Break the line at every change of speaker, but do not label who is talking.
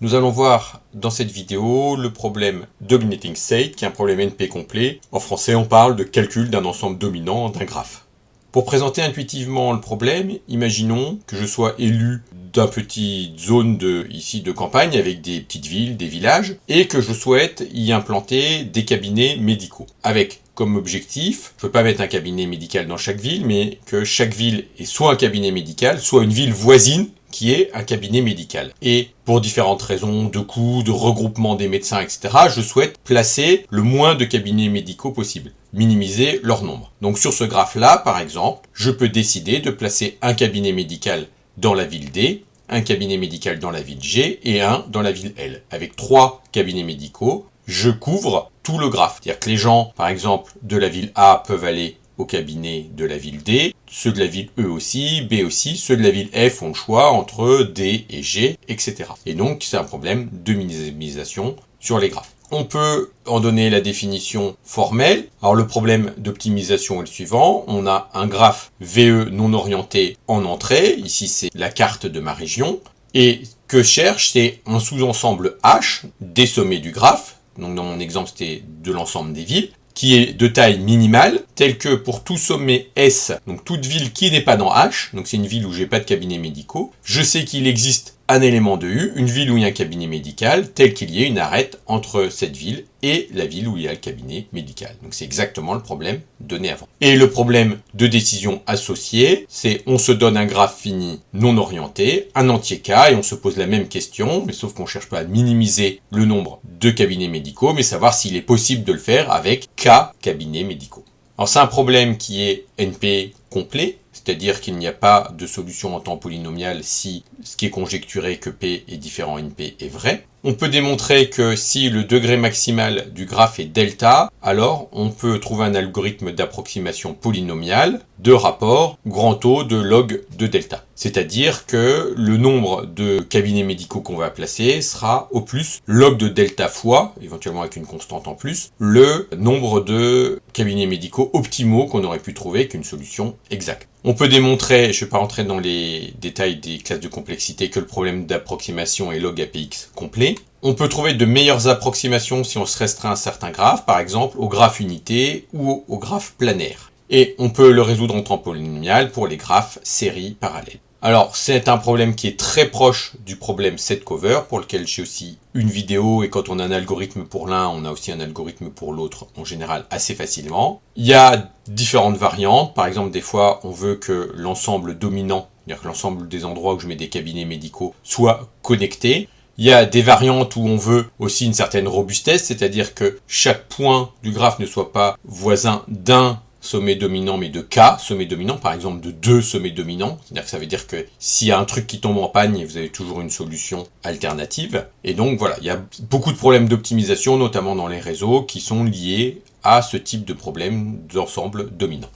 Nous allons voir dans cette vidéo le problème Dominating State, qui est un problème NP complet. En français, on parle de calcul d'un ensemble dominant d'un graphe. Pour présenter intuitivement le problème, imaginons que je sois élu d'une petite zone de campagne avec des petites villes, des villages, et que je souhaite y implanter des cabinets médicaux. Avec comme objectif, je ne peux pas mettre un cabinet médical dans chaque ville, mais que chaque ville ait soit un cabinet médical, soit une ville voisine qui est un cabinet médical. Et pour différentes raisons de coûts, de regroupement des médecins, etc., je souhaite placer le moins de cabinets médicaux possible, minimiser leur nombre. Donc sur ce graphe-là, par exemple, je peux décider de placer un cabinet médical dans la ville D, un cabinet médical dans la ville G et un dans la ville L. Avec 3 cabinets médicaux, je couvre tout le graphe. C'est-à-dire que les gens, par exemple, de la ville A peuvent aller au cabinet de la ville D, ceux de la ville E aussi, B aussi, ceux de la ville F ont le choix entre D et G, etc. Et donc, c'est un problème de minimisation sur les graphes. On peut en donner la définition formelle. Alors, le problème d'optimisation est le suivant. On a un graphe VE non orienté en entrée. Ici, c'est la carte de ma région. Et que je cherche, c'est un sous-ensemble H des sommets du graphe. Donc, dans mon exemple, c'était de l'ensemble des villes, qui est de taille minimale, tel que pour tout sommet S, donc toute ville qui n'est pas dans H, donc c'est une ville où j'ai pas de cabinet médicaux, je sais qu'il existe un élément de U, une ville où il y a un cabinet médical, tel qu'il y ait une arête entre cette ville et la ville où il y a le cabinet médical. Donc c'est exactement le problème donné avant. Et le problème de décision associée, c'est on se donne un graphe fini non orienté, un entier K, et on se pose la même question, mais sauf qu'on cherche pas à minimiser le nombre de cabinets médicaux, mais savoir s'il est possible de le faire avec K cabinets médicaux. Alors c'est un problème qui est NP complet, c'est-à-dire qu'il n'y a pas de solution en temps polynomial si ce qui est conjecturé que P est différent NP est vrai. On peut démontrer que si le degré maximal du graphe est delta, alors on peut trouver un algorithme d'approximation polynomiale de rapport grand O de log de delta. C'est-à-dire que le nombre de cabinets médicaux qu'on va placer sera au plus log de delta fois, éventuellement avec une constante en plus, le nombre de cabinets médicaux optimaux qu'on aurait pu trouver avec une solution exacte. On peut démontrer, je ne vais pas rentrer dans les détails des classes de complexité, que le problème d'approximation est log APX complet. On peut trouver de meilleures approximations si on se restreint à certains graphes, par exemple au graphe unité ou au graphe planaire. Et on peut le résoudre en temps polynomial pour les graphes séries parallèles. Alors, c'est un problème qui est très proche du problème set cover, pour lequel j'ai aussi une vidéo, et quand on a un algorithme pour l'un, on a aussi un algorithme pour l'autre, en général, assez facilement. Il y a différentes variantes. Par exemple, des fois, on veut que l'ensemble dominant, c'est-à-dire que l'ensemble des endroits où je mets des cabinets médicaux, soit connecté. Il y a des variantes où on veut aussi une certaine robustesse, c'est-à-dire que chaque point du graphe ne soit pas voisin d'un sommet dominant, mais de K sommets dominants, par exemple de 2 sommets dominants. C'est-à-dire que ça veut dire que s'il y a un truc qui tombe en panne, vous avez toujours une solution alternative. Et donc voilà, il y a beaucoup de problèmes d'optimisation, notamment dans les réseaux, qui sont liés à ce type de problème d'ensemble dominant.